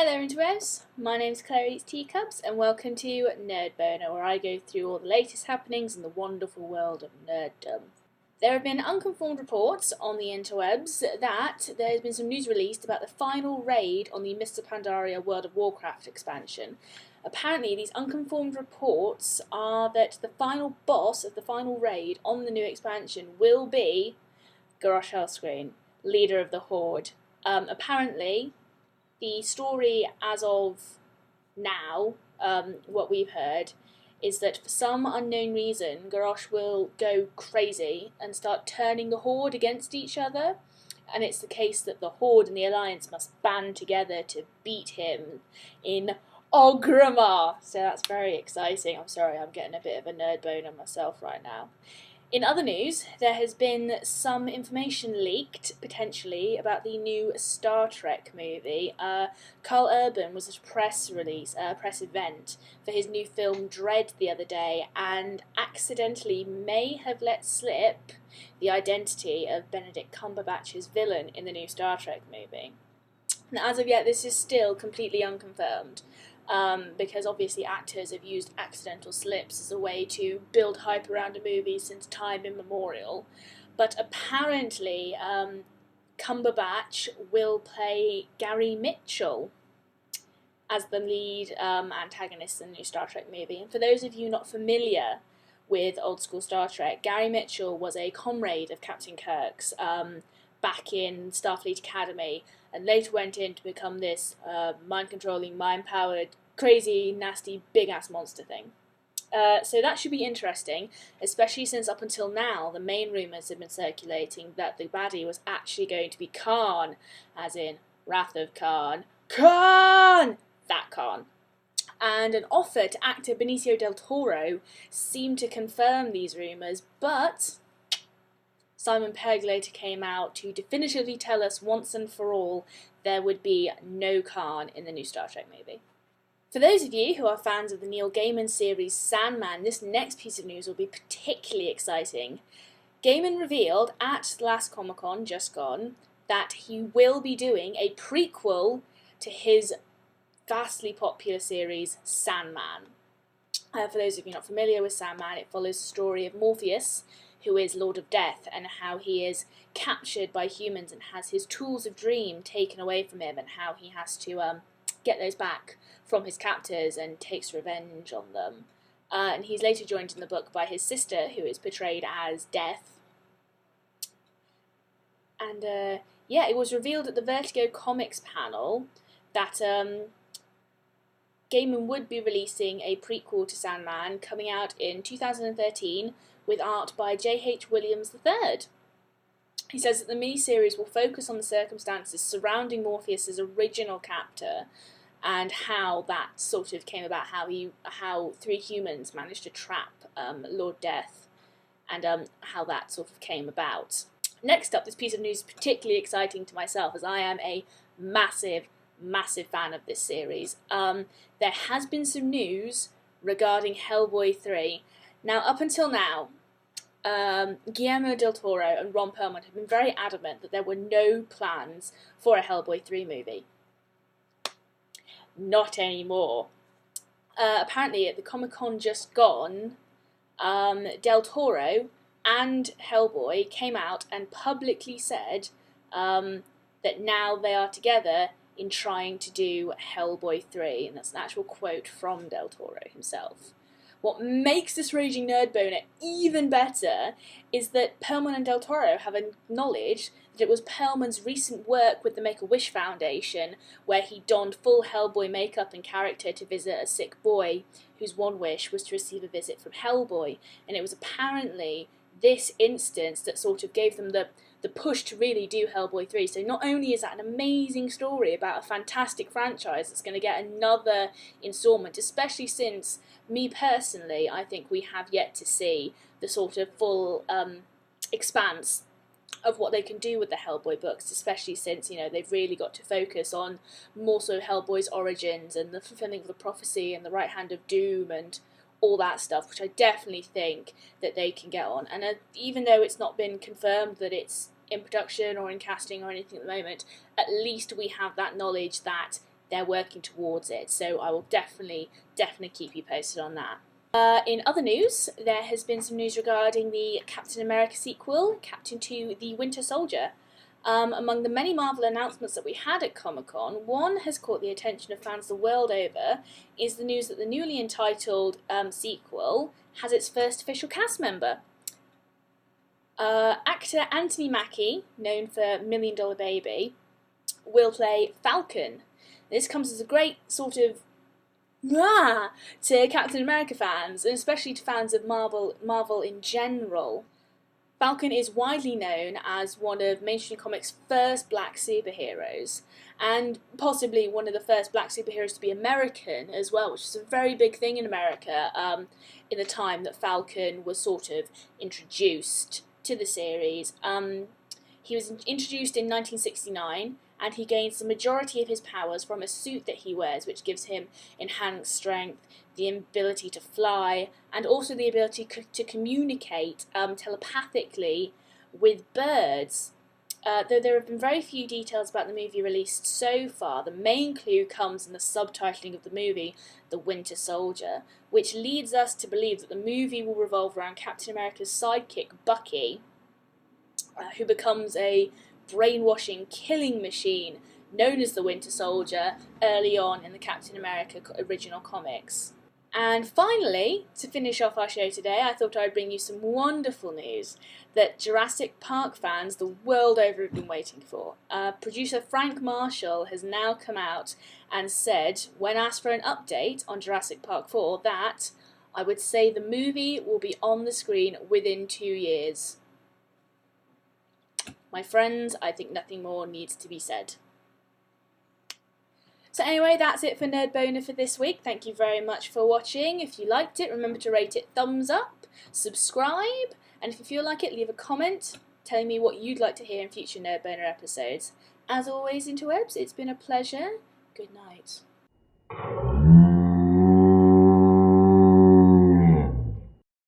Hi there interwebs, my name's Claire Eats Teacups and welcome to Nerd Boner, where I go through all the latest happenings in the wonderful world of nerddom. There have been unconfirmed reports on the interwebs that there has been some news released about the final raid on the Mr. Pandaria World of Warcraft expansion. Apparently these unconfirmed reports are that the final boss of the final raid on the new expansion will be Garrosh Hellscreen, leader of the Horde. Apparently the story as of now, what we've heard, is that for some unknown reason, Garrosh will go crazy and start turning the Horde against each other, and it's the case that the Horde and the Alliance must band together to beat him in Orgrimmar. So that's very exciting. I'm sorry, I'm getting a bit of a nerd boner myself right now. In other news, there has been some information leaked, potentially, about the new Star Trek movie. Carl Urban was at a press event for his new film Dread the other day, and accidentally may have let slip the identity of Benedict Cumberbatch's villain in the new Star Trek movie. Now, as of yet, this is still completely unconfirmed. Because obviously actors have used accidental slips as a way to build hype around a movie since time immemorial. But apparently Cumberbatch will play Gary Mitchell as the lead antagonist in the new Star Trek movie. And for those of you not familiar with old school Star Trek, Gary Mitchell was a comrade of Captain Kirk's back in Starfleet Academy, and later went in to become this mind-controlling, mind-powered, crazy, nasty, big-ass monster thing. So that should be interesting, especially since up until now the main rumours have been circulating that the baddie was actually going to be Khan, as in Wrath of Khan. Khan! That Khan. And an offer to actor Benicio del Toro seemed to confirm these rumours, but Simon Pegg later came out to definitively tell us once and for all there would be no Khan in the new Star Trek movie. For those of you who are fans of the Neil Gaiman series Sandman, this next piece of news will be particularly exciting. Gaiman revealed at the last Comic-Con, just gone, that he will be doing a prequel to his vastly popular series Sandman. For those of you not familiar with Sandman, it follows the story of Morpheus, who is Lord of Death, and how he is captured by humans and has his tools of dream taken away from him, and how he has to get those back from his captors and takes revenge on them. And he's later joined in the book by his sister, who is portrayed as Death. And it was revealed at the Vertigo Comics panel that Gaiman would be releasing a prequel to Sandman coming out in 2013 with art by J.H. Williams III. He says that the miniseries will focus on the circumstances surrounding Morpheus' original captor and how that sort of came about, how three humans managed to trap Lord Death, and how that sort of came about. Next up, this piece of news is particularly exciting to myself, as I am a massive fan of this series. There has been some news regarding Hellboy 3. Now, up until now, Guillermo del Toro and Ron Perlman have been very adamant that there were no plans for a Hellboy 3 movie. Not anymore. Apparently, at the Comic-Con just gone, Del Toro and Hellboy came out and publicly said that now they are together in trying to do Hellboy 3, and that's an actual quote from Del Toro himself. What makes this Raging Nerd Boner even better is that Perlman and Del Toro have acknowledged that it was Perlman's recent work with the Make-A-Wish Foundation where he donned full Hellboy makeup and character to visit a sick boy whose one wish was to receive a visit from Hellboy, and it was apparently this instance that sort of gave them the push to really do Hellboy 3. So not only is that an amazing story about a fantastic franchise that's going to get another installment, especially since, me personally, I think we have yet to see the sort of full expanse of what they can do with the Hellboy books, especially since, they've really got to focus on more so Hellboy's origins and the fulfilling of the prophecy and the right hand of doom and all that stuff, which I definitely think that they can get on. And even though it's not been confirmed that it's in production or in casting or anything at the moment, at least we have that knowledge that they're working towards it. So I will definitely keep you posted on that. In other news, there has been some news regarding the Captain America sequel, Captain 2: The Winter Soldier. Among the many Marvel announcements that we had at Comic-Con, one has caught the attention of fans the world over, is the news that the newly entitled sequel has its first official cast member. Actor Anthony Mackie, known for $1 Million Baby, will play Falcon. This comes as a great sort of to Captain America fans, and especially to fans of Marvel in general. Falcon is widely known as one of mainstream comics' first black superheroes, and possibly one of the first black superheroes to be American as well, which is a very big thing in America in the time that Falcon was sort of introduced to the series. He was introduced in 1969, and he gains the majority of his powers from a suit that he wears, which gives him enhanced strength, the ability to fly, and also the ability to communicate telepathically with birds. Though there have been very few details about the movie released so far, the main clue comes in the subtitling of the movie, The Winter Soldier, which leads us to believe that the movie will revolve around Captain America's sidekick, Bucky, who becomes a brainwashing killing machine known as the Winter Soldier early on in the Captain America original comics. And finally, to finish off our show today, I thought I'd bring you some wonderful news that Jurassic Park fans the world over have been waiting for. Producer Frank Marshall has now come out and said, when asked for an update on Jurassic Park 4, that I would say the movie will be on the screen within 2 years. My friends, I think nothing more needs to be said. So anyway, that's it for Nerd Boner for this week. Thank you very much for watching. If you liked it, remember to rate it thumbs up, subscribe, and if you feel like it, leave a comment telling me what you'd like to hear in future Nerd Boner episodes. As always, interwebs, it's been a pleasure. Good night.